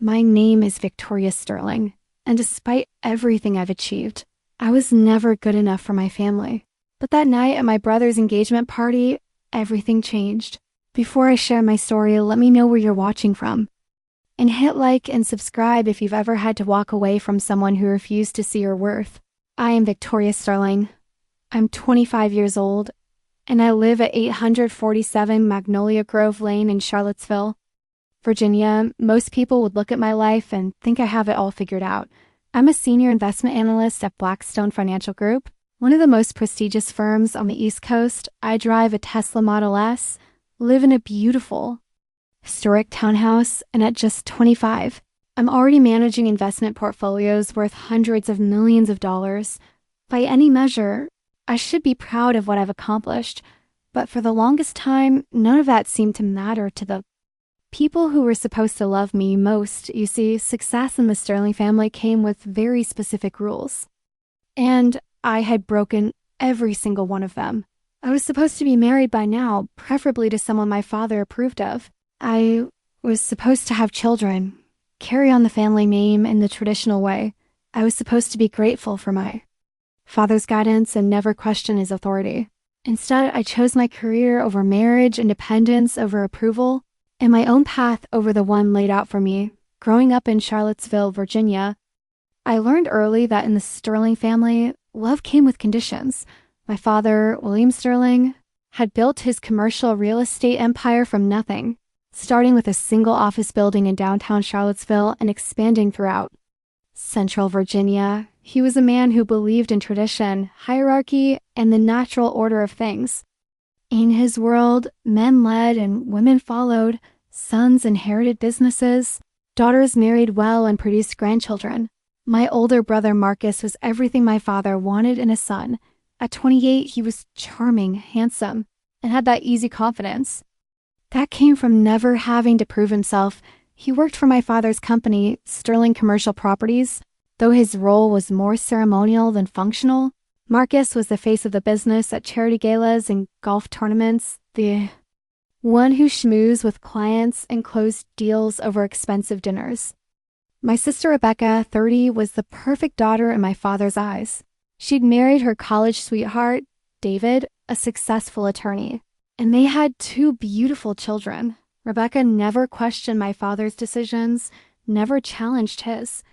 My name is Victoria Sterling, and despite everything I've achieved, I was never good enough for my family. But that night at my brother's engagement party, everything changed. Before I share my story, let me know where you're watching from. And hit like and subscribe if you've ever had to walk away from someone who refused to see your worth. I am Victoria Sterling. I'm 25 years old, and I live at 847 Magnolia Grove Lane in Charlottesville, Virginia. Most people would look at my life and think I have it all figured out. I'm a senior investment analyst at Blackstone Financial Group, one of the most prestigious firms on the East Coast. I drive a Tesla Model S, live in a beautiful, historic townhouse, and at just 25, I'm already managing investment portfolios worth hundreds of millions of dollars. By any measure, I should be proud of what I've accomplished, but for the longest time, none of that seemed to matter to the people who were supposed to love me most. You see, success in the Sterling family came with very specific rules, and I had broken every single one of them. I was supposed to be married by now, preferably to someone my father approved of. I was supposed to have children, carry on the family name in the traditional way. I was supposed to be grateful for my father's guidance and never question his authority. Instead, I chose my career over marriage, independence over approval, and my own path over the one laid out for me. Growing up in Charlottesville, Virginia, I learned early that in the Sterling family, love came with conditions. My father, William Sterling, had built his commercial real estate empire from nothing, starting with a single office building in downtown Charlottesville and expanding throughout Central Virginia. He was a man who believed in tradition, hierarchy, and the natural order of things. In his world, men led and women followed, sons inherited businesses, daughters married well and produced grandchildren. My older brother Marcus was everything my father wanted in a son. At 28, he was charming, handsome, and had that easy confidence. That came from never having to prove himself. He worked for my father's company, Sterling Commercial Properties. Though his role was more ceremonial than functional, Marcus was the face of the business at charity galas and golf tournaments, the one who schmoozed with clients and closed deals over expensive dinners. My sister Rebecca, 30, was the perfect daughter in my father's eyes. She'd married her college sweetheart, David, a successful attorney, and they had 2 beautiful children. Rebecca never questioned my father's decisions, never challenged his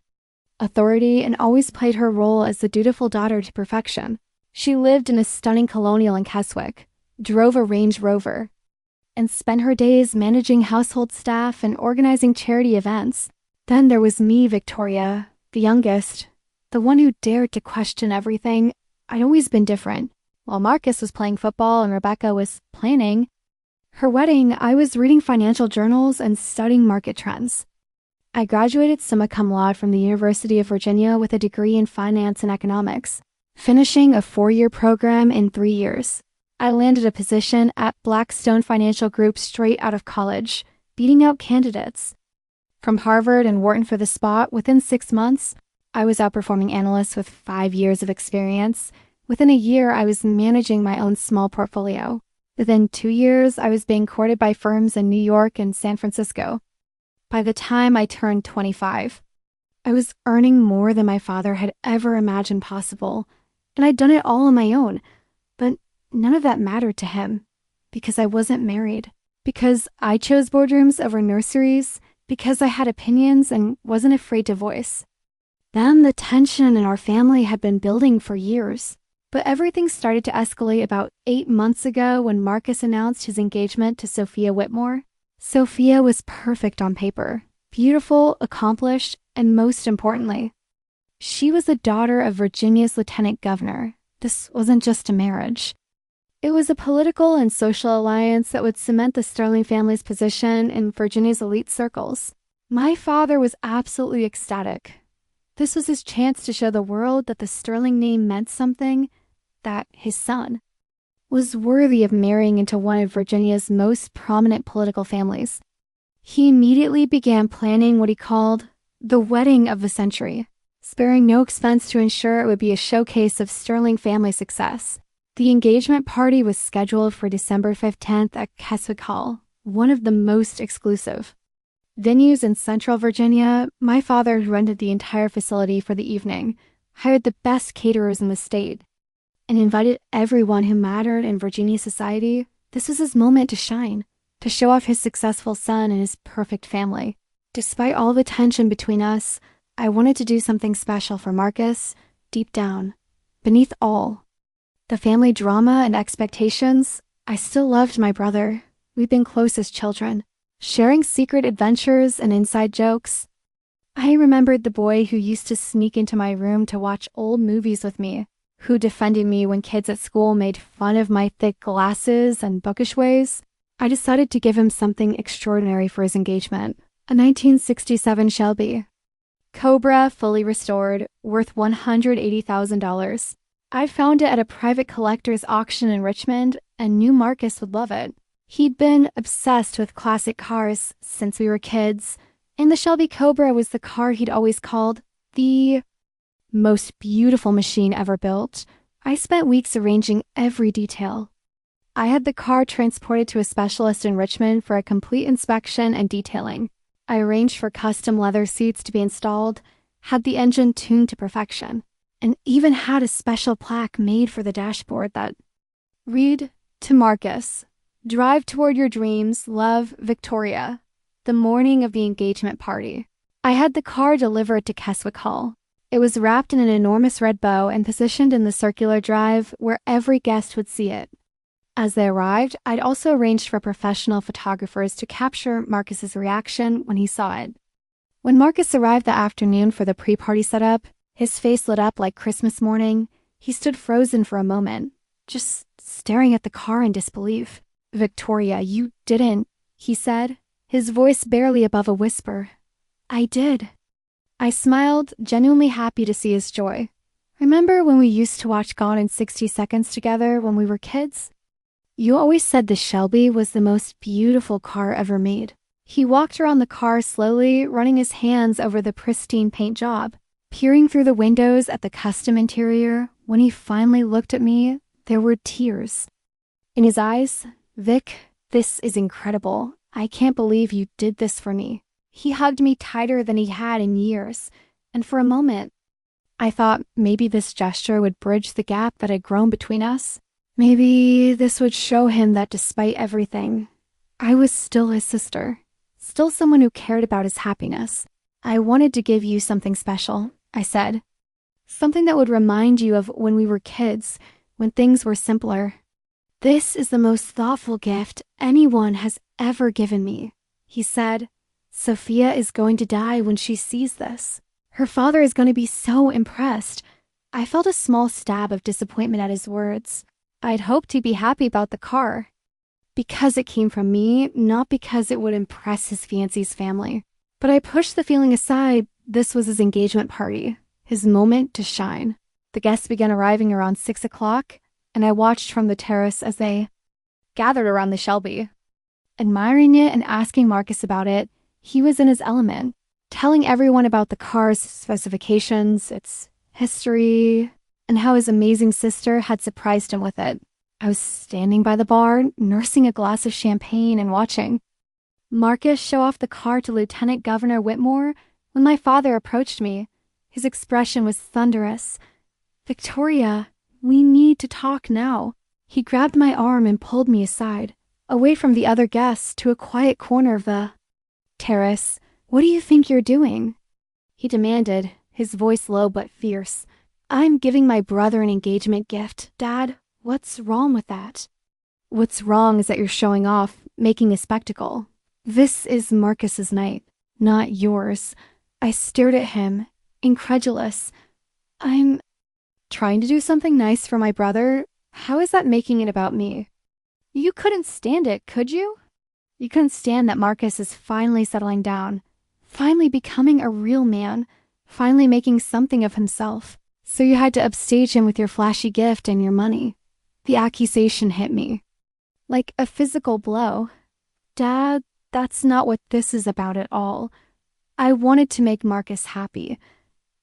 authority, and always played her role as the dutiful daughter to perfection. She lived in a stunning colonial in Keswick, drove a Range Rover, and spent her days managing household staff and organizing charity events. Then there was me, Victoria, the youngest, the one who dared to question everything. I'd always been different. While Marcus was playing football and Rebecca was planning her wedding, I was reading financial journals and studying market trends. I graduated summa cum laude from the University of Virginia with a degree in finance and economics, finishing a 4-year program in 3 years. I landed a position at Blackstone Financial Group straight out of college, beating out candidates from Harvard and Wharton for the spot. Within 6 months, I was outperforming analysts with 5 years of experience. Within a year, I was managing my own small portfolio. Within 2 years, I was being courted by firms in New York and San Francisco. By the time I turned 25, I was earning more than my father had ever imagined possible, and I'd done it all on my own. But none of that mattered to him, because I wasn't married, because I chose boardrooms over nurseries, because I had opinions and wasn't afraid to voice. Then the tension in our family had been building for years, but everything started to escalate about 8 months ago when Marcus announced his engagement to Sophia Whitmore. Sophia was perfect on paper, beautiful, accomplished, and most importantly, she was the daughter of Virginia's lieutenant governor. This wasn't just a marriage. It was a political and social alliance that would cement the Sterling family's position in Virginia's elite circles. My father was absolutely ecstatic. This was his chance to show the world that the Sterling name meant something, that his son was worthy of marrying into one of Virginia's most prominent political families. He immediately began planning what he called the wedding of the century, sparing no expense to ensure it would be a showcase of Sterling family success. The engagement party was scheduled for December 15th at Keswick Hall, one of the most exclusive. Venues in Central Virginia, my father rented the entire facility for the evening, hired the best caterers in the state, and invited everyone who mattered in Virginia society. This was his moment to shine, to show off his successful son and his perfect family. Despite all the tension between us, I wanted to do something special for Marcus, deep down, beneath all the family drama and expectations. I still loved my brother. We'd been close as children, sharing secret adventures and inside jokes. I remembered the boy who used to sneak into my room to watch old movies with me, who defended me when kids at school made fun of my thick glasses and bookish ways. I decided to give him something extraordinary for his engagement, a 1967 Shelby Cobra, fully restored, worth $180,000. I found it at a private collector's auction in Richmond and knew Marcus would love it. He'd been obsessed with classic cars since we were kids, and the Shelby Cobra was the car he'd always called the most beautiful machine ever built. I spent weeks arranging every detail. I had the car transported to a specialist in Richmond for a complete inspection and detailing. I arranged for custom leather seats to be installed, had the engine tuned to perfection, and even had a special plaque made for the dashboard that read, "To Marcus, drive toward your dreams, love, Victoria," the morning of the engagement party. I had the car delivered to Keswick Hall. It was wrapped in an enormous red bow and positioned in the circular drive where every guest would see it. As they arrived, I'd also arranged for professional photographers to capture Marcus's reaction when he saw it. When Marcus arrived that afternoon for the pre-party setup, his face lit up like Christmas morning. He stood frozen for a moment, just staring at the car in disbelief. "Victoria, you didn't," he said, his voice barely above a whisper. "I did." I smiled, genuinely happy to see his joy. "Remember when we used to watch Gone in 60 Seconds together when we were kids? You always said the Shelby was the most beautiful car ever made." He walked around the car slowly, running his hands over the pristine paint job, peering through the windows at the custom interior. When he finally looked at me, there were tears in his eyes. "Vic, this is incredible. I can't believe you did this for me." He hugged me tighter than he had in years, and for a moment, I thought maybe this gesture would bridge the gap that had grown between us. Maybe this would show him that despite everything, I was still his sister, still someone who cared about his happiness. "I wanted to give you something special," I said. "Something that would remind you of when we were kids, when things were simpler." "This is the most thoughtful gift anyone has ever given me," he said. "Sophia is going to die when she sees this. Her father is going to be so impressed." I felt a small stab of disappointment at his words. I'd hoped he'd be happy about the car, because it came from me, not because it would impress his fiancée's family. But I pushed the feeling aside. This was his engagement party, his moment to shine. The guests began arriving around 6 o'clock, and I watched from the terrace as they gathered around the Shelby. Admiring it and asking Marcus about it, he was in his element, telling everyone about the car's specifications, its history, and how his amazing sister had surprised him with it. I was standing by the bar, nursing a glass of champagne and watching Marcus show off the car to Lieutenant Governor Whitmore when my father approached me. His expression was thunderous. "Victoria, we need to talk now." He grabbed my arm and pulled me aside, away from the other guests to a quiet corner of the terrace. "What do you think you're doing?" he demanded, his voice low but fierce. "I'm giving my brother an engagement gift, Dad. What's wrong with that?" "What's wrong is that you're showing off, making a spectacle. This is Marcus's night, not yours." I stared at him, incredulous. "I'm trying to do something nice for my brother. How is that making it about me?" "You couldn't stand it, could you? You couldn't stand that Marcus is finally settling down, finally becoming a real man, finally making something of himself. So you had to upstage him with your flashy gift and your money." The accusation hit me like a physical blow. "Dad, that's not what this is about at all. I wanted to make Marcus happy.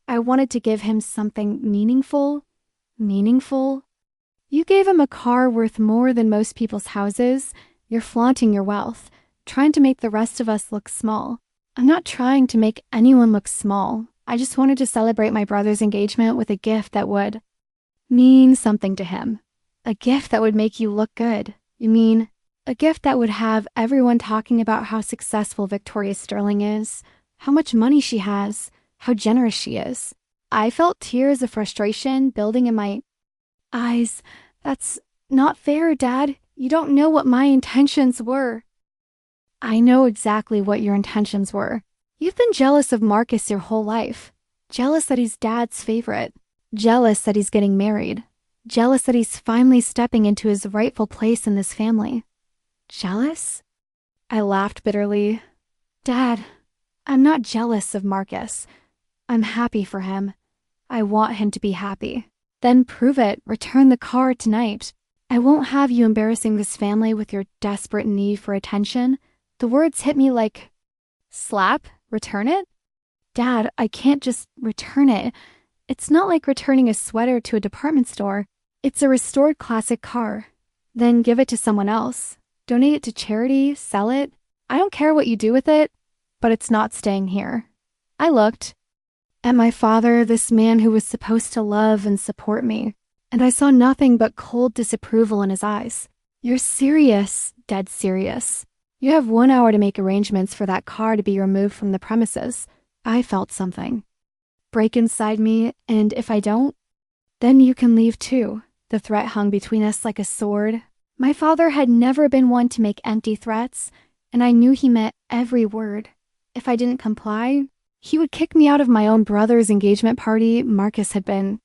I wanted to give him something meaningful. Meaningful? You gave him a car worth more than most people's houses. You're flaunting your wealth, trying to make the rest of us look small. I'm not trying to make anyone look small. I just wanted to celebrate my brother's engagement with a gift that would mean something to him. A gift that would make you look good. You mean, a gift that would have everyone talking about how successful Victoria Sterling is, how much money she has, how generous she is. I felt tears of frustration building in my eyes. That's not fair, Dad. You don't know what my intentions were. I know exactly what your intentions were. You've been jealous of Marcus your whole life. Jealous that he's Dad's favorite. Jealous that he's getting married. Jealous that he's finally stepping into his rightful place in this family. Jealous? I laughed bitterly. Dad, I'm not jealous of Marcus. I'm happy for him. I want him to be happy. Then prove it. Return the car tonight. I won't have you embarrassing this family with your desperate need for attention. The words hit me like, slap? Return it? Dad, I can't just return it. It's not like returning a sweater to a department store. It's a restored classic car. Then give it to someone else. Donate it to charity, sell it. I don't care what you do with it, but it's not staying here. I looked at my father, this man who was supposed to love and support me, and I saw nothing but cold disapproval in his eyes. You're serious, dead serious. You have 1 hour to make arrangements for that car to be removed from the premises. I felt something break inside me, and if I don't, then you can leave too. The threat hung between us like a sword. My father had never been one to make empty threats, and I knew he meant every word. If I didn't comply, he would kick me out of my own brother's engagement party. Marcus had been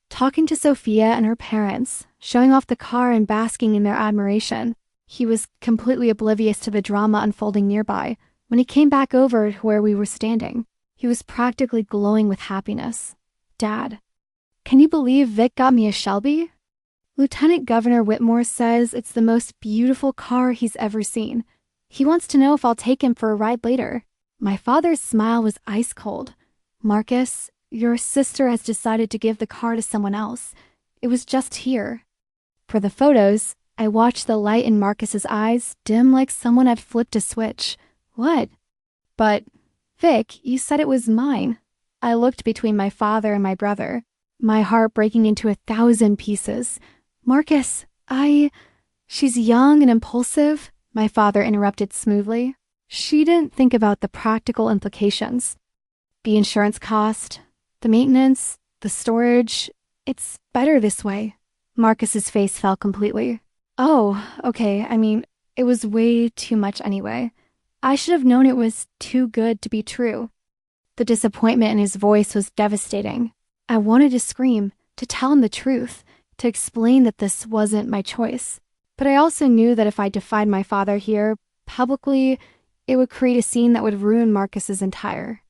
talking to Sophia and her parents, showing off the car and basking in their admiration. He was completely oblivious to the drama unfolding nearby. When he came back over to where we were standing, he was practically glowing with happiness. Dad, can you believe Vic got me a Shelby? Lieutenant Governor Whitmore says it's the most beautiful car he's ever seen. He wants to know if I'll take him for a ride later. My father's smile was ice cold. Marcus, your sister has decided to give the car to someone else. It was just here. For the photos, I watched the light in Marcus's eyes dim like someone had flipped a switch. What? But, Vic, you said it was mine. I looked between my father and my brother, my heart breaking into 1,000 pieces. Marcus, she's young and impulsive, my father interrupted smoothly. She didn't think about the practical implications. The insurance cost, the maintenance, the storage. It's better this way. Marcus's face fell completely. Oh, okay, it was way too much anyway. I should have known it was too good to be true. The disappointment in his voice was devastating. I wanted to scream, to tell him the truth, to explain that this wasn't my choice. But I also knew that if I defied my father here, publicly, it would create a scene that would ruin Marcus's entire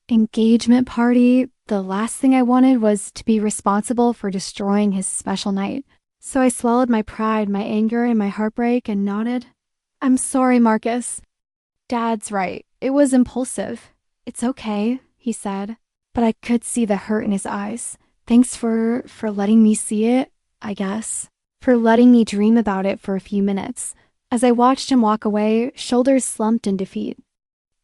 engagement party. The last thing I wanted was to be responsible for destroying his special night. So I swallowed my pride, my anger, and my heartbreak and nodded. I'm sorry, Marcus. Dad's right. It was impulsive. It's okay, he said, but I could see the hurt in his eyes. Thanks for letting me see it, I guess. For letting me dream about it for a few minutes. As I watched him walk away, shoulders slumped in defeat.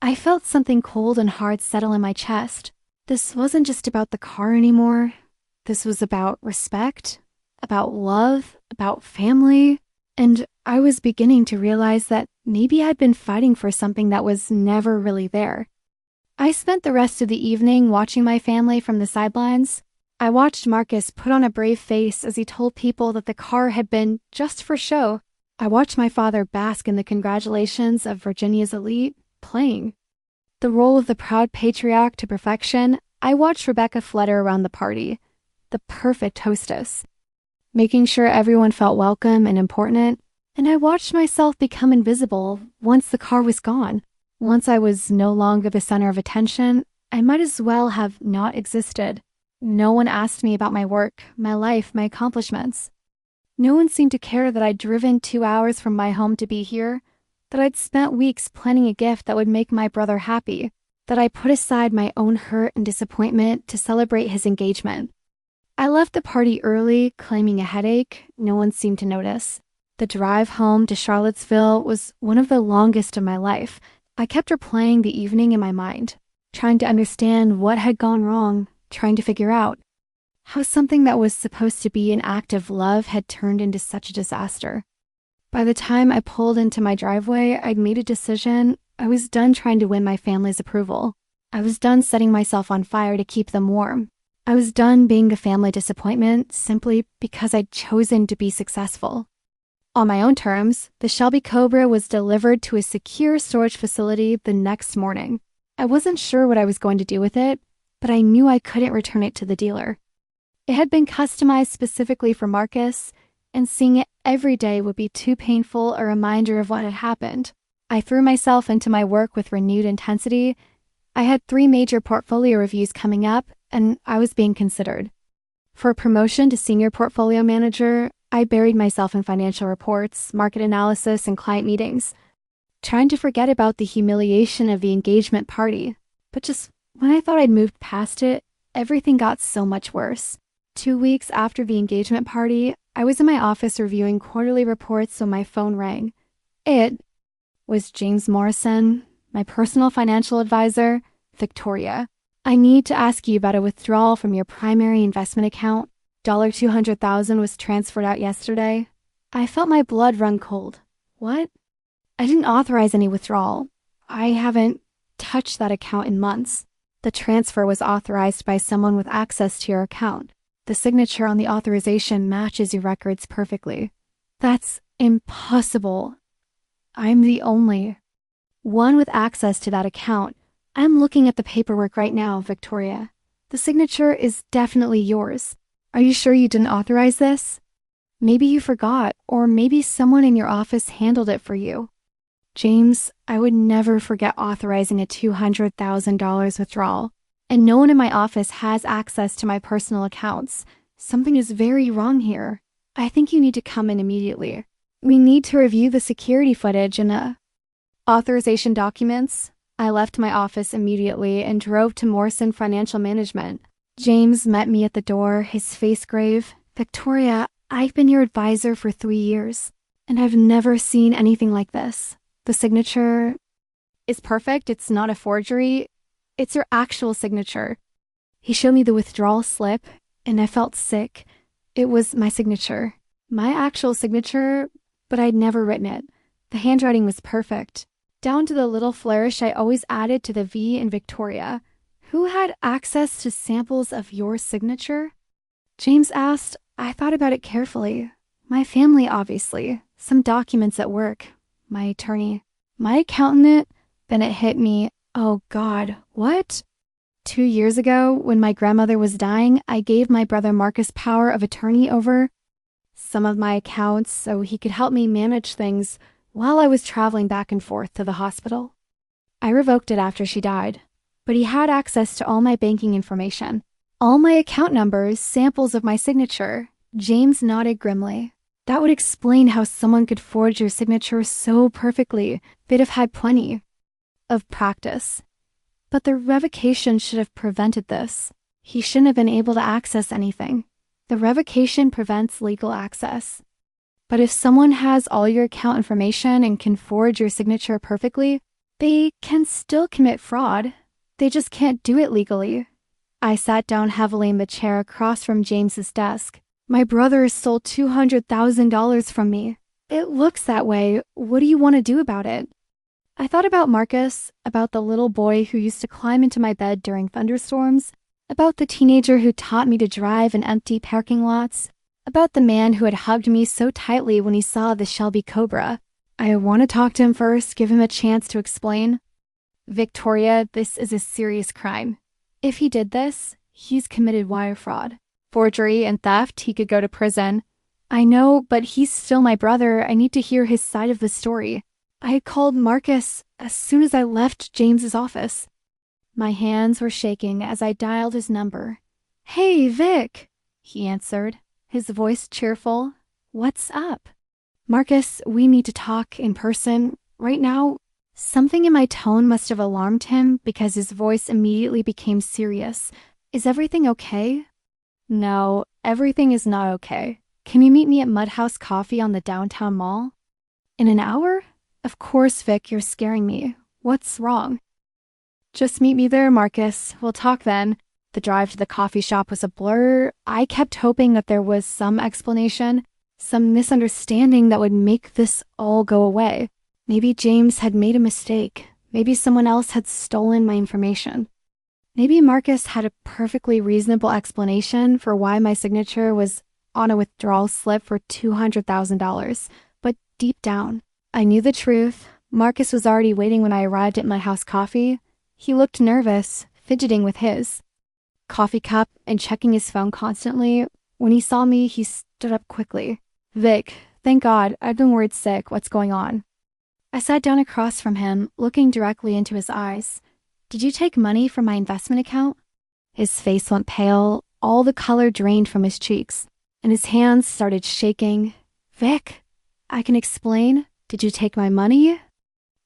I felt something cold and hard settle in my chest. This wasn't just about the car anymore. This was about respect, about love, about family. And I was beginning to realize that maybe I'd been fighting for something that was never really there. I spent the rest of the evening watching my family from the sidelines. I watched Marcus put on a brave face as he told people that the car had been just for show. I watched my father bask in the congratulations of Virginia's elite playing the role of the proud patriarch to perfection. I watched Rebecca flutter around the party, the perfect hostess, making sure everyone felt welcome and important. And I watched myself become invisible once the car was gone. Once I was no longer the center of attention, I might as well have not existed. No one asked me about my work, my life, my accomplishments. No one seemed to care that I'd driven 2 hours from my home to be here, that I'd spent weeks planning a gift that would make my brother happy, that I put aside my own hurt and disappointment to celebrate his engagement. I left the party early, claiming a headache. No one seemed to notice. The drive home to Charlottesville was one of the longest of my life. I kept replaying the evening in my mind, trying to understand what had gone wrong, trying to figure out how something that was supposed to be an act of love had turned into such a disaster. By the time I pulled into my driveway, I'd made a decision. I was done trying to win my family's approval. I was done setting myself on fire to keep them warm. I was done being a family disappointment simply because I'd chosen to be successful. On my own terms, the Shelby Cobra was delivered to a secure storage facility the next morning. I wasn't sure what I was going to do with it, but I knew I couldn't return it to the dealer. It had been customized specifically for Marcus, and seeing it every day would be too painful a reminder of what had happened. I threw myself into my work with renewed intensity. I had 3 major portfolio reviews coming up, and I was being considered. For a promotion to senior portfolio manager, I buried myself in financial reports, market analysis, and client meetings, trying to forget about the humiliation of the engagement party. But just when I thought I'd moved past it, everything got so much worse. 2 weeks after the engagement party, I was in my office reviewing quarterly reports when my phone rang. It was James Morrison, my personal financial advisor, Victoria. I need to ask you about a withdrawal from your primary investment account. $200,000 was transferred out yesterday. I felt my blood run cold. What? I didn't authorize any withdrawal. I haven't touched that account in months. The transfer was authorized by someone with access to your account. The signature on the authorization matches your records perfectly. That's impossible. I'm the only one with access to that account. I'm looking at the paperwork right now, Victoria. The signature is definitely yours. Are you sure you didn't authorize this? Maybe you forgot, or maybe someone in your office handled it for you. James, I would never forget authorizing a $200,000 withdrawal. And no one in my office has access to my personal accounts. Something is very wrong here. I think you need to come in immediately. We need to review the security footage and authorization documents. I left my office immediately and drove to Morrison Financial Management. James met me at the door, his face grave. Victoria, I've been your advisor for 3 years, and I've never seen anything like this. The signature is perfect. It's not a forgery. It's your actual signature. He showed me the withdrawal slip, and I felt sick. It was my signature. My actual signature, but I'd never written it. The handwriting was perfect, down to the little flourish I always added to the V in Victoria. Who had access to samples of your signature? James asked. I thought about it carefully. My family, obviously. Some documents at work. My attorney. My accountant. Then it hit me. Oh God, what? 2 years ago, when my grandmother was dying, I gave my brother Marcus power of attorney over some of my accounts so he could help me manage things while I was traveling back and forth to the hospital. I revoked it after she died, but he had access to all my banking information, all my account numbers, samples of my signature. James nodded grimly. That would explain how someone could forge your signature so perfectly. They'd have had plenty of practice. But the revocation should have prevented this. He shouldn't have been able to access anything. The revocation prevents legal access. But if someone has all your account information and can forge your signature perfectly, they can still commit fraud. They just can't do it legally. I sat down heavily in the chair across from James's desk. My brother stole $200,000 from me. It looks that way. What do you want to do about it? I thought about Marcus, about the little boy who used to climb into my bed during thunderstorms, about the teenager who taught me to drive in empty parking lots, about the man who had hugged me so tightly when he saw the Shelby Cobra. I want to talk to him first, give him a chance to explain. Victoria, this is a serious crime. If he did this, he's committed wire fraud. Forgery and theft, he could go to prison. I know, but he's still my brother. I need to hear his side of the story. I had called Marcus as soon as I left James's office. My hands were shaking as I dialed his number. Hey, Vic, he answered, his voice cheerful. What's up? Marcus, we need to talk in person. Right now, something in my tone must have alarmed him because his voice immediately became serious. Is everything okay? No, everything is not okay. Can you meet me at Mudhouse Coffee on the downtown mall? In an hour? Of course, Vic, you're scaring me. What's wrong? Just meet me there, Marcus. We'll talk then. The drive to the coffee shop was a blur. I kept hoping that there was some explanation, some misunderstanding that would make this all go away. Maybe James had made a mistake. Maybe someone else had stolen my information. Maybe Marcus had a perfectly reasonable explanation for why my signature was on a withdrawal slip for $200,000. But deep down, I knew the truth. Marcus was already waiting when I arrived at my house coffee. He looked nervous, fidgeting with his coffee cup and checking his phone constantly. When he saw me, he stood up quickly. Vic, thank God, I've been worried sick. What's going on? I sat down across from him, looking directly into his eyes. Did you take money from my investment account? His face went pale, all the color drained from his cheeks, and his hands started shaking. Vic, I can explain. Did you take my money?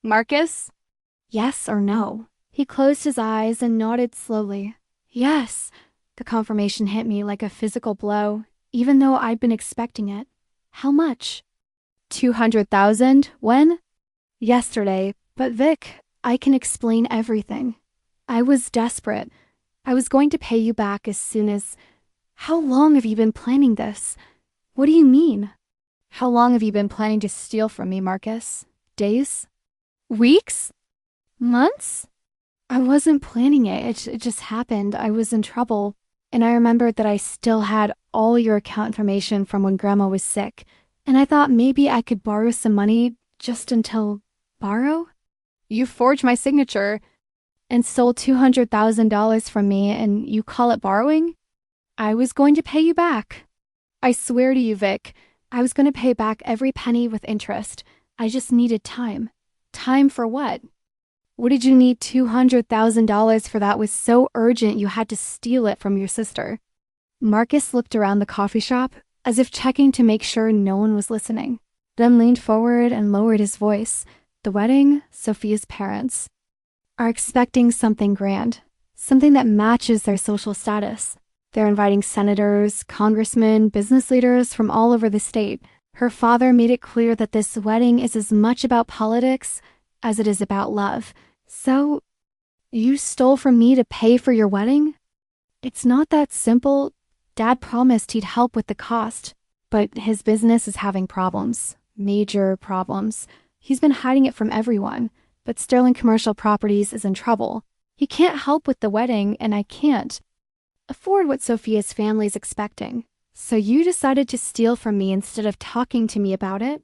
Marcus? Yes or no? He closed his eyes and nodded slowly. Yes. The confirmation hit me like a physical blow, even though I'd been expecting it. How much? 200,000. When? Yesterday. But Vic, I can explain everything. I was desperate. I was going to pay you back as soon as... How long have you been planning this? What do you mean? How long have you been planning to steal from me, Marcus? Days? Weeks? Months? I wasn't planning it. It just happened. I was in trouble. And I remembered that I still had all your account information from when Grandma was sick. And I thought maybe I could borrow some money just until... Borrow? You forged my signature and stole $200,000 from me, and you call it borrowing? I was going to pay you back. I swear to you, Vic, I was going to pay back every penny with interest. I just needed time. Time for what? What did you need $200,000 for that was so urgent you had to steal it from your sister? Marcus looked around the coffee shop, as if checking to make sure no one was listening, then leaned forward and lowered his voice. The wedding, Sophia's parents, are expecting something grand, something that matches their social status. They're inviting senators, congressmen, business leaders from all over the state. Her father made it clear that this wedding is as much about politics as it is about love. So, you stole from me to pay for your wedding? It's not that simple. Dad promised he'd help with the cost, but his business is having problems. Major problems. He's been hiding it from everyone, but Sterling Commercial Properties is in trouble. He can't help with the wedding, and I can't afford what Sophia's family's expecting. So you decided to steal from me instead of talking to me about it?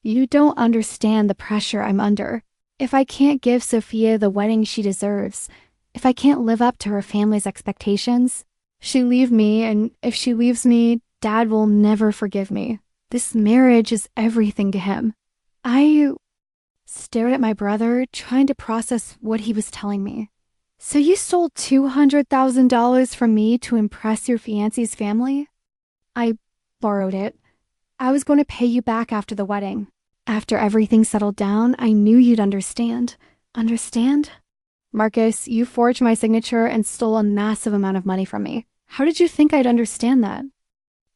You don't understand the pressure I'm under. If I can't give Sophia the wedding she deserves, if I can't live up to her family's expectations, she'll leave me, and if she leaves me, Dad will never forgive me. This marriage is everything to him. I stared at my brother, trying to process what he was telling me. So you stole $200,000 from me to impress your fiancé's family? I borrowed it. I was going to pay you back after the wedding. After everything settled down, I knew you'd understand. Understand? Marcus, you forged my signature and stole a massive amount of money from me. How did you think I'd understand that?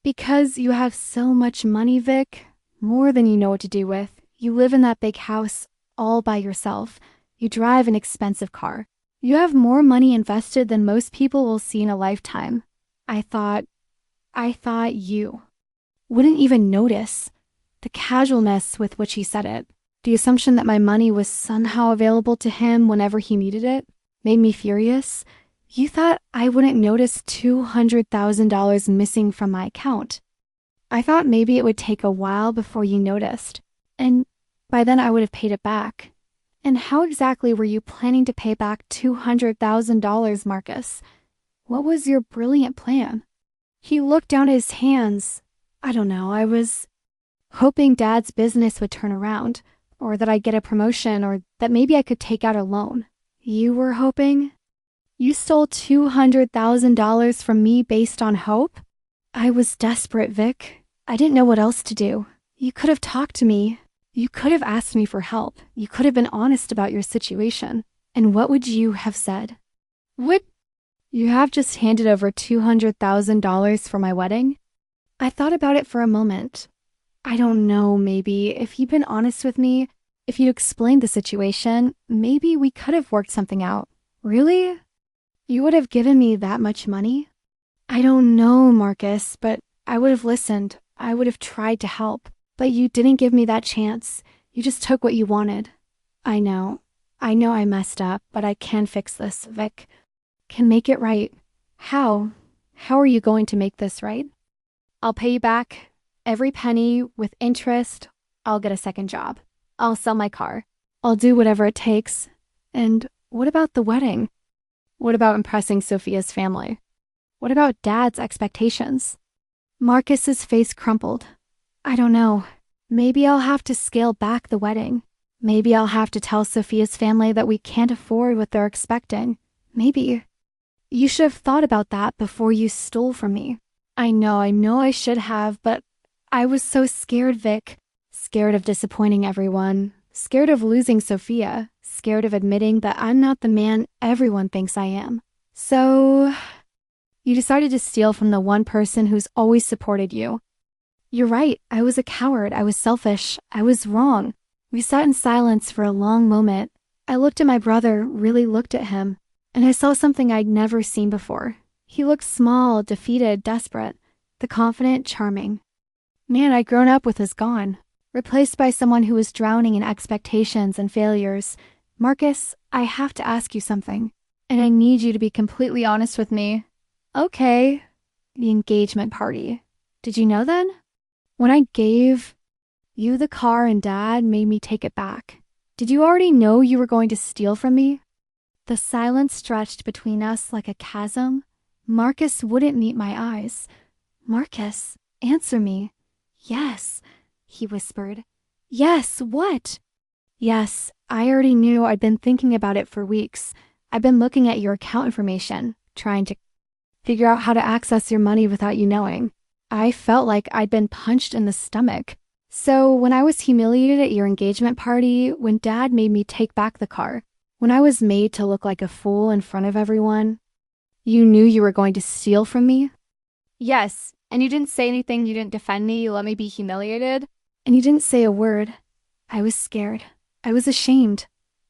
Because you have so much money, Vic. More than you know what to do with. You live in that big house all by yourself. You drive an expensive car. You have more money invested than most people will see in a lifetime. I thought you wouldn't even notice. The casualness with which he said it, the assumption that my money was somehow available to him whenever he needed it, made me furious. You thought I wouldn't notice $200,000 missing from my account. I thought maybe it would take a while before you noticed, and by then I would have paid it back. And how exactly were you planning to pay back $200,000, Marcus? What was your brilliant plan? He looked down at his hands. I don't know, I was hoping Dad's business would turn around, or that I'd get a promotion, or that maybe I could take out a loan. You were hoping? You stole $200,000 from me based on hope? I was desperate, Vic. I didn't know what else to do. You could have talked to me. You could have asked me for help. You could have been honest about your situation. And what would you have said? What? You have just handed over $200,000 for my wedding? I thought about it for a moment. I don't know, maybe if you'd been honest with me, If you'd explained the situation, maybe we could have worked something out. Really? You would have given me that much money? I don't know, Marcus, but I would have listened. I would have tried to help. But you didn't give me that chance. You just took what you wanted. I know. I know I messed up, but I can fix this, Vic. Can make it right. How? How are you going to make this right? I'll pay you back every penny with interest. I'll get a second job. I'll sell my car. I'll do whatever it takes. And what about the wedding? What about impressing Sophia's family? What about Dad's expectations? Marcus's face crumpled. I don't know. Maybe I'll have to scale back the wedding. Maybe I'll have to tell Sophia's family that we can't afford what they're expecting. Maybe. You should have thought about that before you stole from me. I know I should have, but I was so scared, Vic. Scared of disappointing everyone. Scared of losing Sophia. Scared of admitting that I'm not the man everyone thinks I am. So, you decided to steal from the one person who's always supported you. You're right. I was a coward. I was selfish. I was wrong. We sat in silence for a long moment. I looked at my brother, really looked at him, and I saw something I'd never seen before. He looked small, defeated, desperate. The confident, charming man I'd grown up with is gone, replaced by someone who was drowning in expectations and failures. Marcus, I have to ask you something, and I need you to be completely honest with me. Okay. The engagement party. Did you know then? When I gave you the car and Dad made me take it back, did you already know you were going to steal from me? The silence stretched between us like a chasm. Marcus wouldn't meet my eyes. Marcus, answer me. Yes, he whispered. Yes, what? Yes, I already knew. I'd been thinking about it for weeks. I've been looking at your account information, trying to figure out how to access your money without you knowing. I felt like I'd been punched in the stomach. So when I was humiliated at your engagement party, when Dad made me take back the car, when I was made to look like a fool in front of everyone, you knew you were going to steal from me? Yes, and you didn't say anything, you didn't defend me, you let me be humiliated, and you didn't say a word. I was scared. I was ashamed.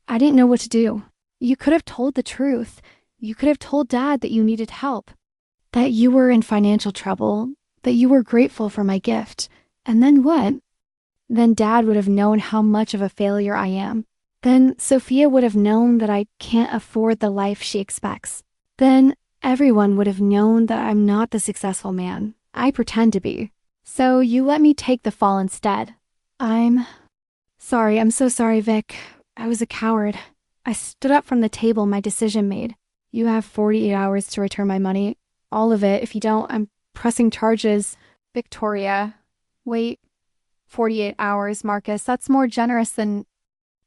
I didn't know what to do. You could have told the truth. You could have told Dad that you needed help, that you were in financial trouble, that you were grateful for my gift. And then what? Then Dad would have known how much of a failure I am. Then Sophia would have known that I can't afford the life she expects. Then everyone would have known that I'm not the successful man I pretend to be. So you let me take the fall instead. I'm sorry. I'm so sorry, Vic. I was a coward. I stood up from the table, my decision made. You have 48 hours to return my money. All of it. If you don't, I'm pressing charges. Victoria. Wait. 48 hours, Marcus. That's more generous than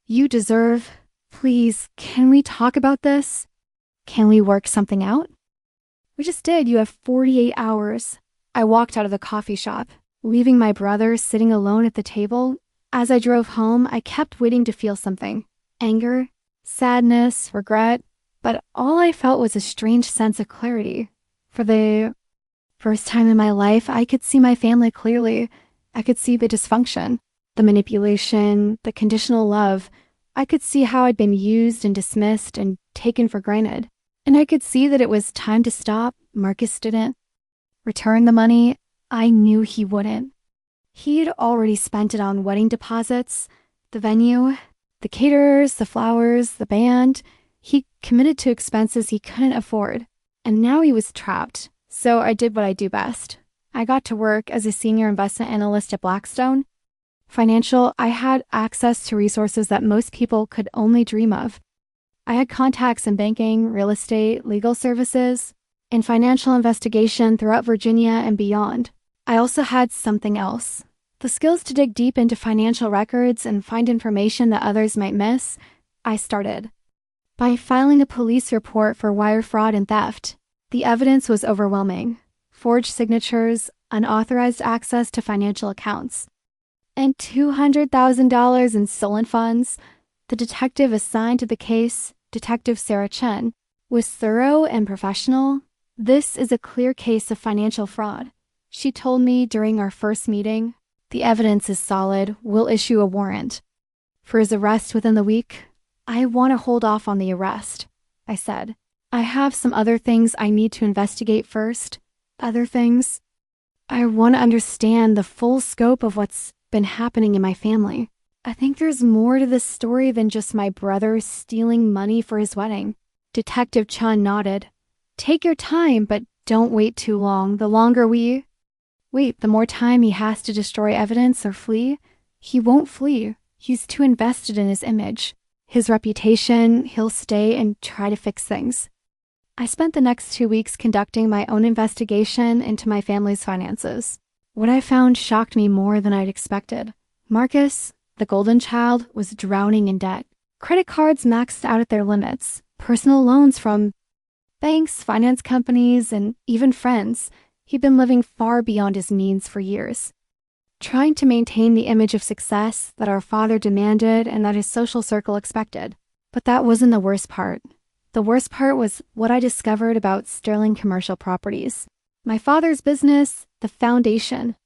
you deserve. Please, can we talk about this? Can we work something out? We just did. You have 48 hours. I walked out of the coffee shop, leaving my brother sitting alone at the table. As I drove home, I kept waiting to feel something. Anger, sadness, regret. But all I felt was a strange sense of clarity. For the first time in my life, I could see my family clearly. I could see the dysfunction, the manipulation, the conditional love. I could see how I'd been used and dismissed and taken for granted. And I could see that it was time to stop. Marcus didn't return the money. I knew he wouldn't. He'd already spent it on wedding deposits, the venue, the caterers, the flowers, the band. He committed to expenses he couldn't afford. And now he was trapped. So I did what I do best. I got to work as a senior investment analyst at Blackstone. I had access to resources that most people could only dream of. I had contacts in banking, real estate, legal services, and financial investigation throughout Virginia and beyond. I also had something else. The skills to dig deep into financial records and find information that others might miss. I started by filing a police report for wire fraud and theft. The evidence was overwhelming. Forged signatures, unauthorized access to financial accounts, and $200,000 in stolen funds. The detective assigned to the case, Detective Sarah Chen, was thorough and professional. This is a clear case of financial fraud. She told me during our first meeting, the evidence is solid. We'll issue a warrant. for his arrest within the week. I want to hold off on the arrest, I said. I have some other things I need to investigate first. Other things. I want to understand the full scope of what's been happening in my family. I think there's more to this story than just my brother stealing money for his wedding. Detective Chun nodded. Take your time, but don't wait too long. The longer we wait, the more time he has to destroy evidence or flee. He won't flee. He's too invested in his image. His reputation, he'll stay and try to fix things. I spent the next 2 weeks conducting my own investigation into my family's finances. What I found shocked me more than I'd expected. Marcus, the golden child, was drowning in debt. Credit cards maxed out at their limits. Personal loans from banks, finance companies, and even friends. He'd been living far beyond his means for years, trying to maintain the image of success that our father demanded and that his social circle expected. But that wasn't the worst part. The worst part was what I discovered about Sterling Commercial Properties. My father's business, the foundation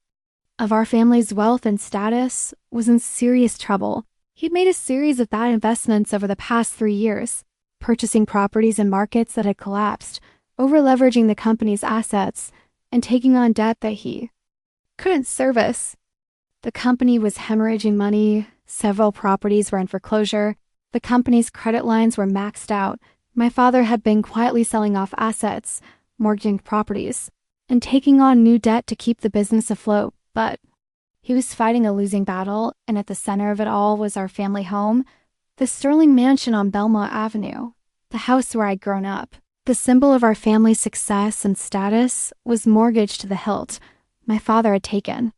of our family's wealth and status, was in serious trouble. He'd made a series of bad investments over the past 3 years, purchasing properties in markets that had collapsed, over-leveraging the company's assets, and taking on debt that he couldn't service. The company was hemorrhaging money, several properties were in foreclosure, the company's credit lines were maxed out. My father had been quietly selling off assets, mortgaging properties, and taking on new debt to keep the business afloat, but he was fighting a losing battle, and at the center of it all was our family home, the Sterling Mansion on Belmont Avenue, the house where I'd grown up. The symbol of our family's success and status was mortgaged to the hilt my father had taken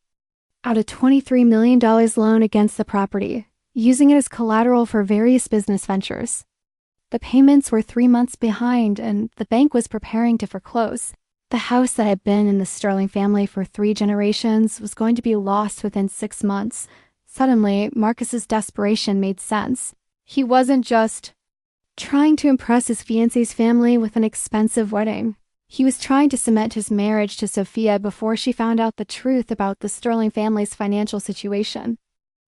out a $23 million loan against the property, using it as collateral for various business ventures. The payments were 3 months behind, and the bank was preparing to foreclose. The house that had been in the Sterling family for 3 generations was going to be lost within 6 months. Suddenly, Marcus's desperation made sense. He wasn't just trying to impress his fiancé's family with an expensive wedding. He was trying to cement his marriage to Sophia before she found out the truth about the Sterling family's financial situation.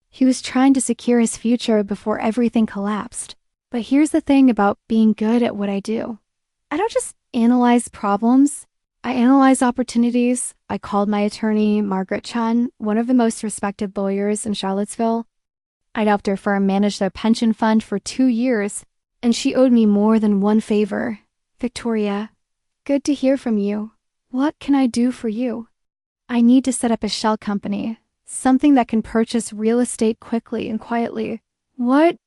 He was trying to secure his future before everything collapsed. But here's the thing about being good at what I do. I don't just analyze problems. I analyze opportunities. I called my attorney, Margaret Chun, one of the most respected lawyers in Charlottesville. I'd helped her firm manage their pension fund for 2 years, and she owed me more than one favor. Victoria, good to hear from you. What can I do for you? I need to set up a shell company, something that can purchase real estate quickly and quietly. What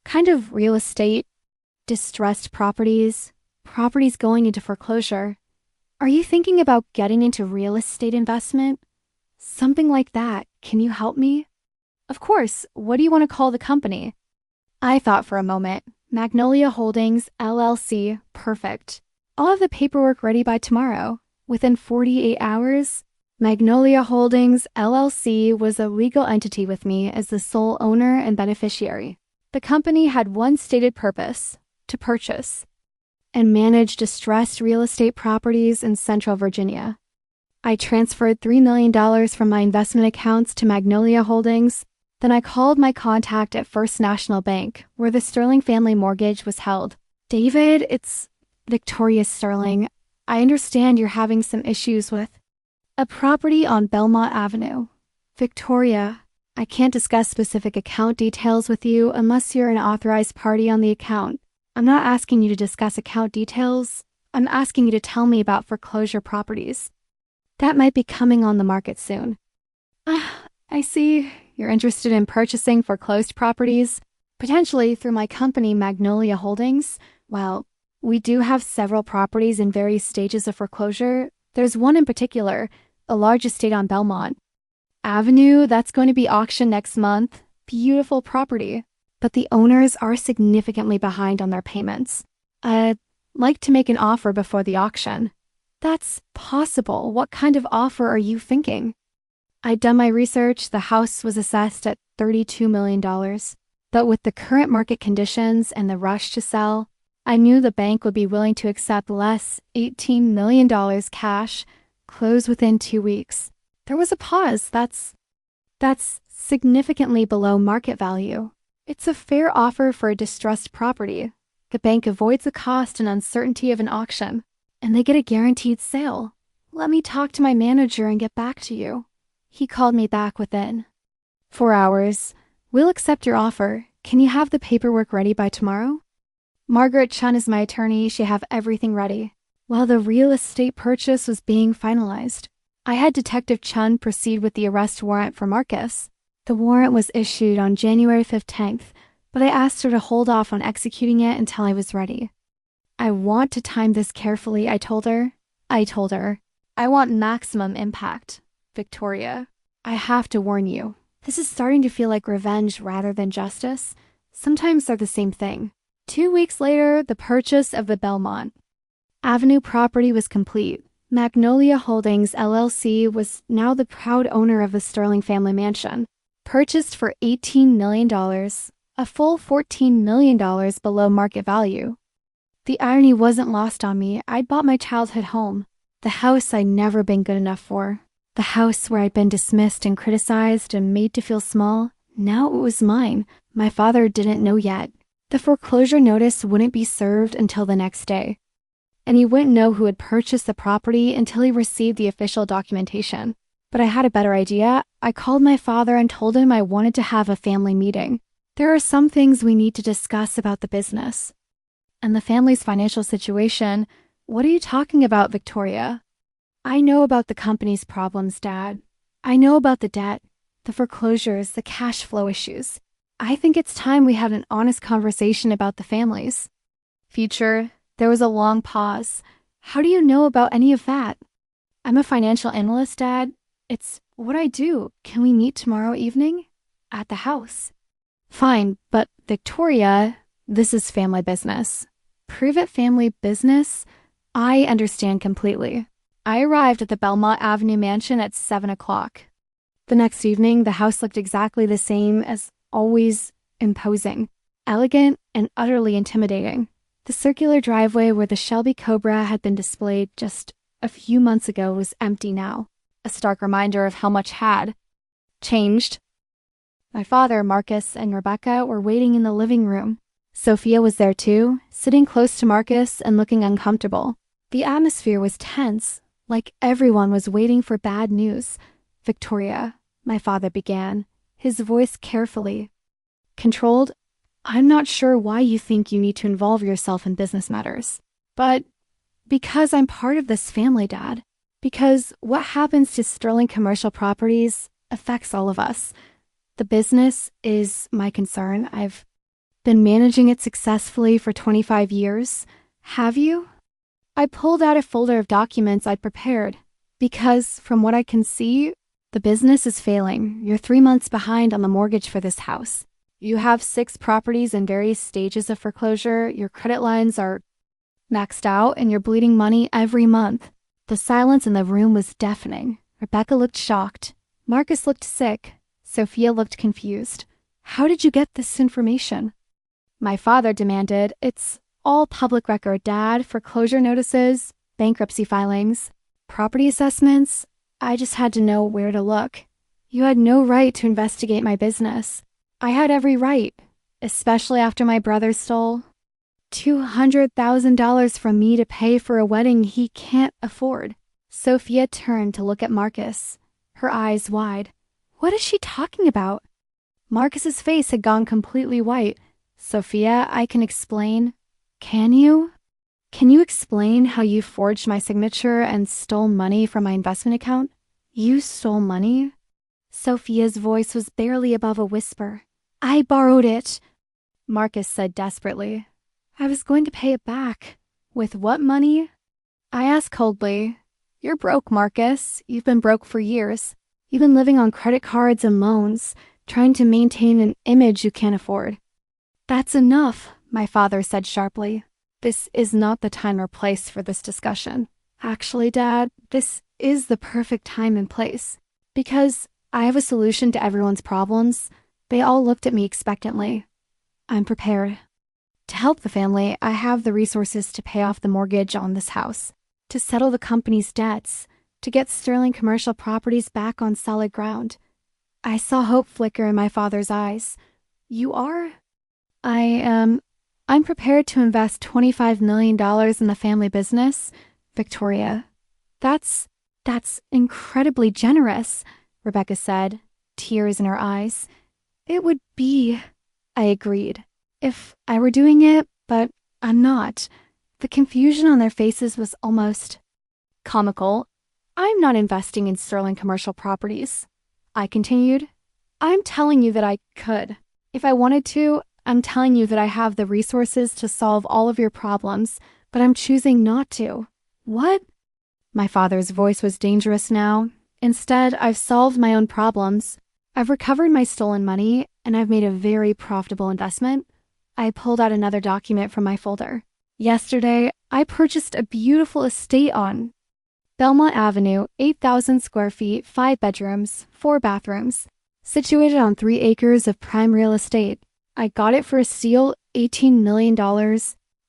kind of real estate? Distressed properties, properties going into foreclosure. Are you thinking about getting into real estate investment? Something like that. Can you help me? Of course. What do you want to call the company? I thought for a moment. Magnolia Holdings, LLC. Perfect. I'll have the paperwork ready by tomorrow. Within 48 hours, Magnolia Holdings, LLC was a legal entity with me as the sole owner and beneficiary. The company had one stated purpose: to purchase and manage distressed real estate properties in Central Virginia. I transferred $3 million from my investment accounts to Magnolia Holdings. Then I called my contact at First National Bank, where the Sterling family mortgage was held. David, it's Victoria Sterling. I understand you're having some issues with a property on Belmont Avenue. Victoria, I can't discuss specific account details with you unless you're an authorized party on the account. I'm not asking you to discuss account details. I'm asking you to tell me about foreclosure properties that might be coming on the market soon. I see you're interested in purchasing foreclosed properties, potentially through my company, Magnolia Holdings. Well, we do have several properties in various stages of foreclosure. There's one in particular, a large estate on Belmont Avenue that's going to be auctioned next month. Beautiful property. But the owners are significantly behind on their payments. I'd like to make an offer before the auction. That's possible. What kind of offer are you thinking? I'd done my research. The house was assessed at $32 million. But with the current market conditions and the rush to sell, I knew the bank would be willing to accept less, $18 million cash, close within 2 weeks. There was a pause. That's significantly below market value. It's a fair offer for a distressed property. The bank avoids the cost and uncertainty of an auction, and they get a guaranteed sale. Let me talk to my manager and get back to you. He called me back within 4 hours. We'll accept your offer. Can you have the paperwork ready by tomorrow? Margaret Chun is my attorney. She have everything ready. While the real estate purchase was being finalized, I had Detective Chun proceed with the arrest warrant for Marcus. The warrant was issued on January 15th, but I asked her to hold off on executing it until I was ready. I want to time this carefully, I told her. I want maximum impact. Victoria, I have to warn you. This is starting to feel like revenge rather than justice. Sometimes they're the same thing. 2 weeks later, the purchase of the Belmont Avenue property was complete. Magnolia Holdings, LLC was now the proud owner of the Sterling family mansion. Purchased for $18 million, a full $14 million below market value. The irony wasn't lost on me. I'd bought my childhood home, the house I'd never been good enough for. The house where I'd been dismissed and criticized and made to feel small. Now it was mine. My father didn't know yet. The foreclosure notice wouldn't be served until the next day. And he wouldn't know who had purchased the property until he received the official documentation. But I had a better idea. I called my father and told him I wanted to have a family meeting. There are some things we need to discuss about the business. And the family's financial situation. What are you talking about, Victoria? I know about the company's problems, Dad. I know about the debt, the foreclosures, the cash flow issues. I think it's time we had an honest conversation about the family's future. There was a long pause. How do you know about any of that? I'm a financial analyst, Dad. It's what I do. Can we meet tomorrow evening? At the house. Fine, but Victoria, this is family business. Private family business? I understand completely. I arrived at the Belmont Avenue mansion at 7 o'clock. The next evening, the house looked exactly the same as always, imposing, elegant, and utterly intimidating. The circular driveway where the Shelby Cobra had been displayed just a few months ago was empty now, a stark reminder of how much had changed. My father, Marcus, and Rebecca were waiting in the living room. Sophia was there too, sitting close to Marcus and looking uncomfortable. The atmosphere was tense, like everyone was waiting for bad news. Victoria, my father began, his voice carefully controlled. I'm not sure why you think you need to involve yourself in business matters, but because I'm part of this family, Dad. Because what happens to Sterling Commercial Properties affects all of us. The business is my concern. I've been managing it successfully for 25 years. Have you? I pulled out a folder of documents I'd prepared. Because, from what I can see, the business is failing. You're 3 months behind on the mortgage for this house. You have 6 properties in various stages of foreclosure. Your credit lines are maxed out, and you're bleeding money every month. The silence in the room was deafening. Rebecca looked shocked. Marcus looked sick. Sophia looked confused. How did you get this information? My father demanded. It's all public record, Dad. Foreclosure notices, bankruptcy filings, property assessments. I just had to know where to look. You had no right to investigate my business. I had every right, especially after my brother stole $200,000 from me to pay for a wedding he can't afford. Sophia turned to look at Marcus, her eyes wide. What is she talking about? Marcus's face had gone completely white. Sophia, I can explain. Can you? Can you explain how you forged my signature and stole money from my investment account? You stole money? Sophia's voice was barely above a whisper. I borrowed it, Marcus said desperately. I was going to pay it back. With what money? I asked coldly. You're broke, Marcus. You've been broke for years. You've been living on credit cards and loans, trying to maintain an image you can't afford. That's enough, my father said sharply. This is not the time or place for this discussion. Actually, Dad, this is the perfect time and place. Because I have a solution to everyone's problems. They all looked at me expectantly. I'm prepared. To help the family, I have the resources to pay off the mortgage on this house, to settle the company's debts, to get Sterling Commercial Properties back on solid ground. I saw hope flicker in my father's eyes. You are? I'm prepared to invest $25 million in the family business, Victoria. That's, that's incredibly generous, Rebecca said, tears in her eyes. It would be, I agreed, if I were doing it, but I'm not. The confusion on their faces was almost comical. I'm not investing in sterling commercial properties, I continued. I'm telling you that I could. If I wanted to, I'm telling you that I have the resources to solve all of your problems, but I'm choosing not to. What? My father's voice was dangerous now. Instead, I've solved my own problems. I've recovered my stolen money, and I've made a very profitable investment. I pulled out another document from my folder. Yesterday, I purchased a beautiful estate on Belmont Avenue, 8,000 square feet, 5 bedrooms, 4 bathrooms, situated on 3 acres of prime real estate. I got it for a steal $18 million.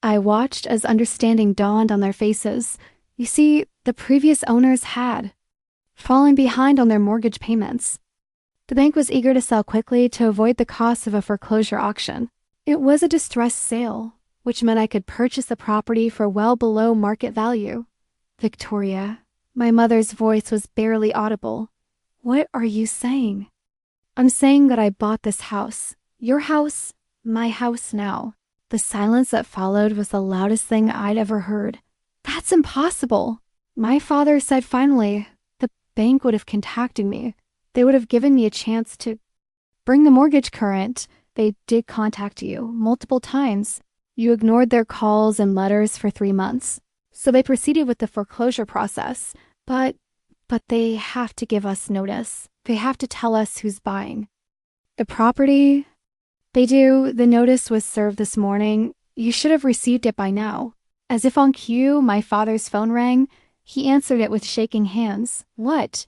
I watched as understanding dawned on their faces. You see, the previous owners had fallen behind on their mortgage payments. The bank was eager to sell quickly to avoid the cost of a foreclosure auction. It was a distressed sale, which meant I could purchase the property for well below market value. Victoria, my mother's voice was barely audible. What are you saying? I'm saying that I bought this house. Your house, my house now. The silence that followed was the loudest thing I'd ever heard. That's impossible. My father said finally, the bank would have contacted me. They would have given me a chance to bring the mortgage current. They did contact you multiple times. You ignored their calls and letters for 3 months. So they proceeded with the foreclosure process. But they have to give us notice. They have to tell us who's buying. The property? They do. The notice was served this morning. You should have received it by now. As if on cue, my father's phone rang. He answered it with shaking hands. What?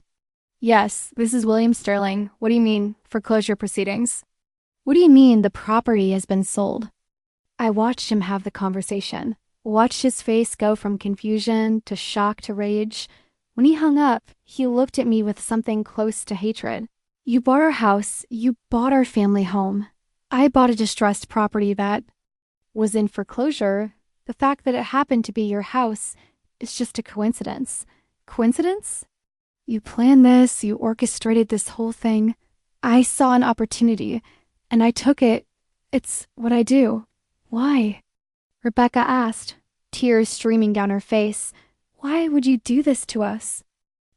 Yes, this is William Sterling. What do you mean, foreclosure proceedings? What do you mean the property has been sold? I watched him have the conversation. Watched his face go from confusion to shock to rage. When he hung up, he looked at me with something close to hatred. You bought our house. You bought our family home. I bought a distressed property that was in foreclosure. The fact that it happened to be your house is just a coincidence. Coincidence? You planned this. You orchestrated this whole thing. I saw an opportunity, and I took it. It's what I do. Why? Rebecca asked, tears streaming down her face. Why would you do this to us?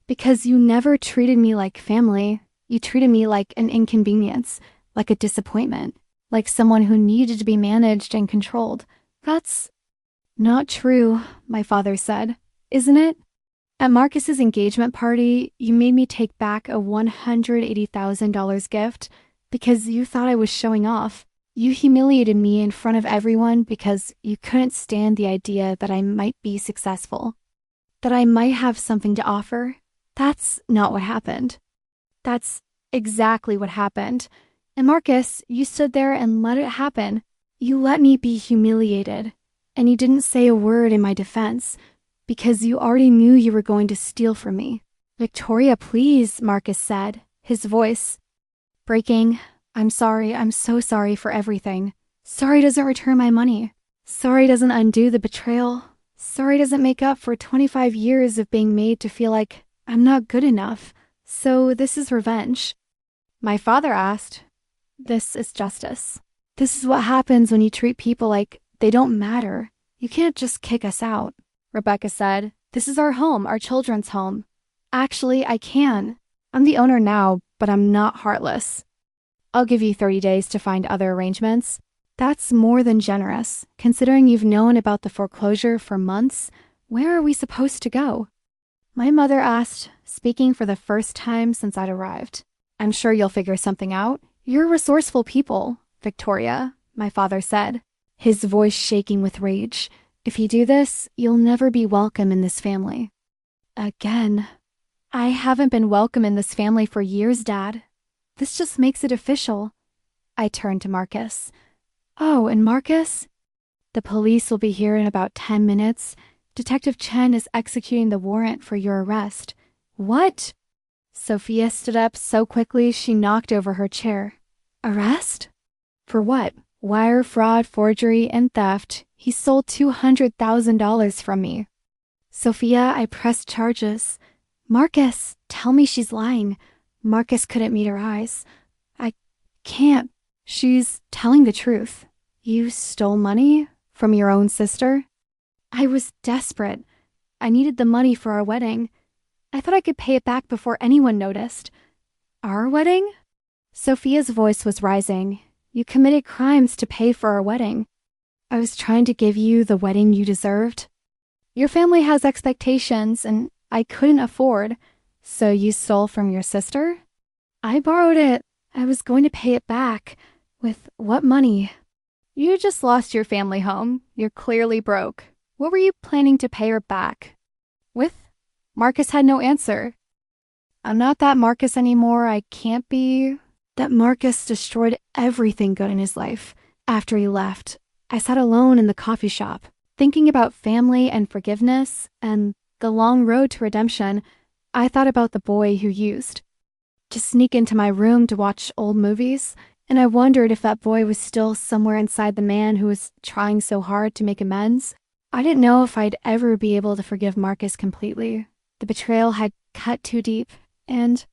Because you never treated me like family. You treated me like an inconvenience, like a disappointment, like someone who needed to be managed and controlled. That's not true, my father said. Isn't it? At Marcus's engagement party, you made me take back a $180,000 gift because you thought I was showing off. You humiliated me in front of everyone because you couldn't stand the idea that I might be successful, that I might have something to offer. That's not what happened. That's exactly what happened. And Marcus, you stood there and let it happen. You let me be humiliated, and you didn't say a word in my defense because you already knew you were going to steal from me. Victoria, please, Marcus said, his voice breaking. I'm sorry. I'm so sorry for everything. Sorry doesn't return my money. Sorry doesn't undo the betrayal. Sorry doesn't make up for 25 years of being made to feel like I'm not good enough. So this is revenge. My father asked, this is justice. This is what happens when you treat people like they don't matter. You can't just kick us out. Rebecca said, this is our home, our children's home. Actually, I can. I'm the owner now, but I'm not heartless. I'll give you 30 days to find other arrangements. That's more than generous. Considering you've known about the foreclosure for months, where are we supposed to go? My mother asked, speaking for the first time since I'd arrived. I'm sure you'll figure something out. You're resourceful people, Victoria, my father said, his voice shaking with rage. If you do this, you'll never be welcome in this family. Again. I haven't been welcome in this family for years, Dad. This just makes it official. I turned to Marcus. Oh, and Marcus? The police will be here in about 10 minutes. Detective Chen is executing the warrant for your arrest. What? Sophia stood up so quickly she knocked over her chair. Arrest? For what? Wire fraud, forgery, and theft. He stole $200,000 from me. Sophia, I pressed charges. Marcus, tell me she's lying. Marcus couldn't meet her eyes. I can't. She's telling the truth. You stole money from your own sister? I was desperate. I needed the money for our wedding. I thought I could pay it back before anyone noticed. Our wedding? Sophia's voice was rising. You committed crimes to pay for our wedding. I was trying to give you the wedding you deserved. Your family has expectations, and I couldn't afford. So you stole from your sister? I borrowed it. I was going to pay it back. With what money? You just lost your family home. You're clearly broke. What were you planning to pay her back? With? Marcus had no answer. I'm not that Marcus anymore. I can't be. That Marcus destroyed everything good in his life. After he left, I sat alone in the coffee shop, thinking about family and forgiveness and the long road to redemption. I thought about the boy who used to sneak into my room to watch old movies, and I wondered if that boy was still somewhere inside the man who was trying so hard to make amends. I didn't know if I'd ever be able to forgive Marcus completely. The betrayal had cut too deep, and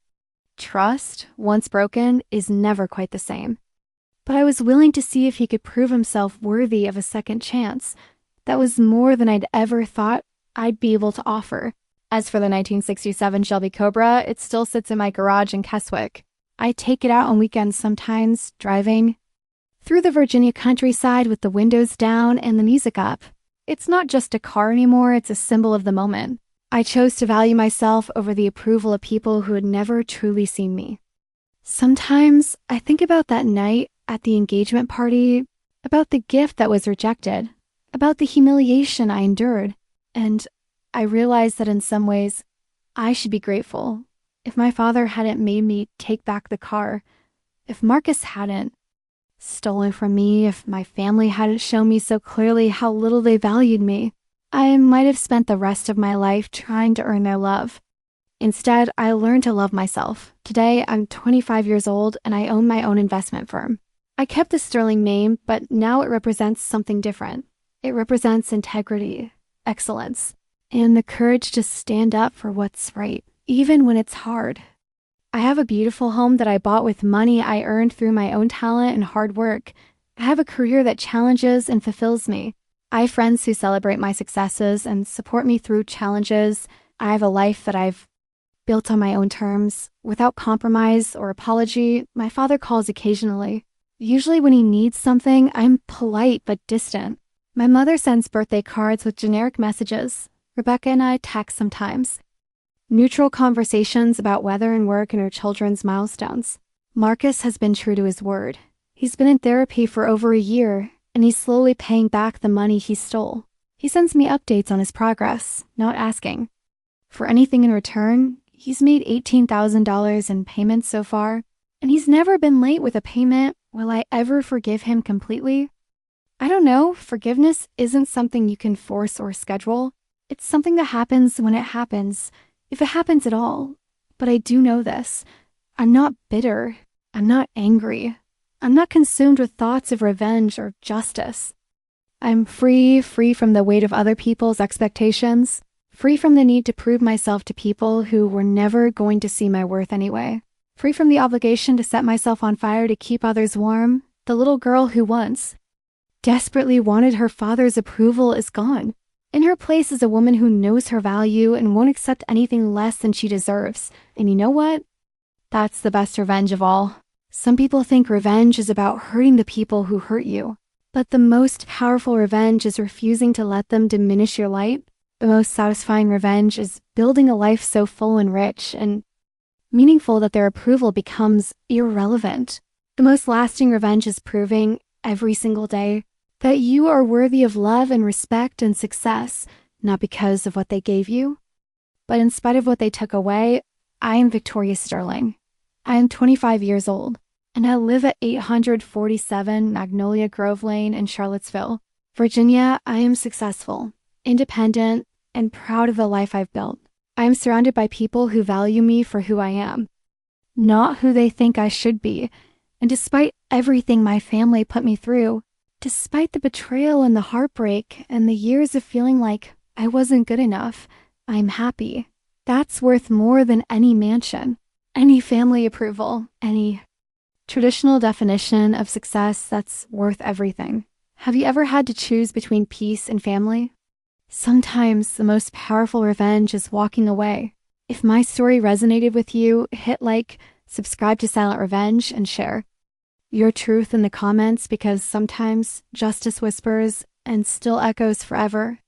trust, once broken, is never quite the same. But I was willing to see if he could prove himself worthy of a second chance. That was more than I'd ever thought I'd be able to offer. As for the 1967 Shelby Cobra, it still sits in my garage in Keswick. I take it out on weekends sometimes, driving through the Virginia countryside with the windows down and the music up. It's not just a car anymore, it's a symbol of the moment. I chose to value myself over the approval of people who had never truly seen me. Sometimes I think about that night at the engagement party, about the gift that was rejected, about the humiliation I endured, and I realize that in some ways, I should be grateful. If my father hadn't made me take back the car, if Marcus hadn't stolen from me, if my family hadn't shown me so clearly how little they valued me, I might have spent the rest of my life trying to earn their love. Instead, I learned to love myself. Today, I'm 25 years old and I own my own investment firm. I kept the Sterling name, but now it represents something different. It represents integrity, excellence, and the courage to stand up for what's right, even when it's hard. I have a beautiful home that I bought with money I earned through my own talent and hard work. I have a career that challenges and fulfills me. I have friends who celebrate my successes and support me through challenges. I have a life that I've built on my own terms, without compromise or apology. My father calls occasionally. Usually when he needs something, I'm polite but distant. My mother sends birthday cards with generic messages. Rebecca and I text sometimes. Neutral conversations about weather and work and her children's milestones. Marcus has been true to his word. He's been in therapy for over a year, and he's slowly paying back the money he stole. He sends me updates on his progress, not asking for anything in return. He's made $18,000 in payments so far, and he's never been late with a payment. Will I ever forgive him completely? I don't know. Forgiveness isn't something you can force or schedule. It's something that happens when it happens, if it happens at all. But I do know this. I'm not bitter. I'm not angry. I'm not consumed with thoughts of revenge or justice. I'm free from the weight of other people's expectations, free from the need to prove myself to people who were never going to see my worth anyway, free from the obligation to set myself on fire to keep others warm. The little girl who once desperately wanted her father's approval is gone. In her place is a woman who knows her value and won't accept anything less than she deserves. And you know what? That's the best revenge of all. Some people think revenge is about hurting the people who hurt you. But the most powerful revenge is refusing to let them diminish your light. The most satisfying revenge is building a life so full and rich and meaningful that their approval becomes irrelevant. The most lasting revenge is proving every single day that you are worthy of love and respect and success, not because of what they gave you, but in spite of what they took away. I am Victoria Sterling. I am 25 years old, and I live at 847 Magnolia Grove Lane in Charlottesville, Virginia. I am successful, independent, and proud of the life I've built. I am surrounded by people who value me for who I am, not who they think I should be. And despite everything my family put me through, despite the betrayal and the heartbreak and the years of feeling like I wasn't good enough, I'm happy. That's worth more than any mansion, any family approval, any traditional definition of success that's worth everything. Have you ever had to choose between peace and family? Sometimes the most powerful revenge is walking away. If my story resonated with you, hit like, subscribe to Silent Revenge, and share your truth in the comments, because sometimes justice whispers and still echoes forever.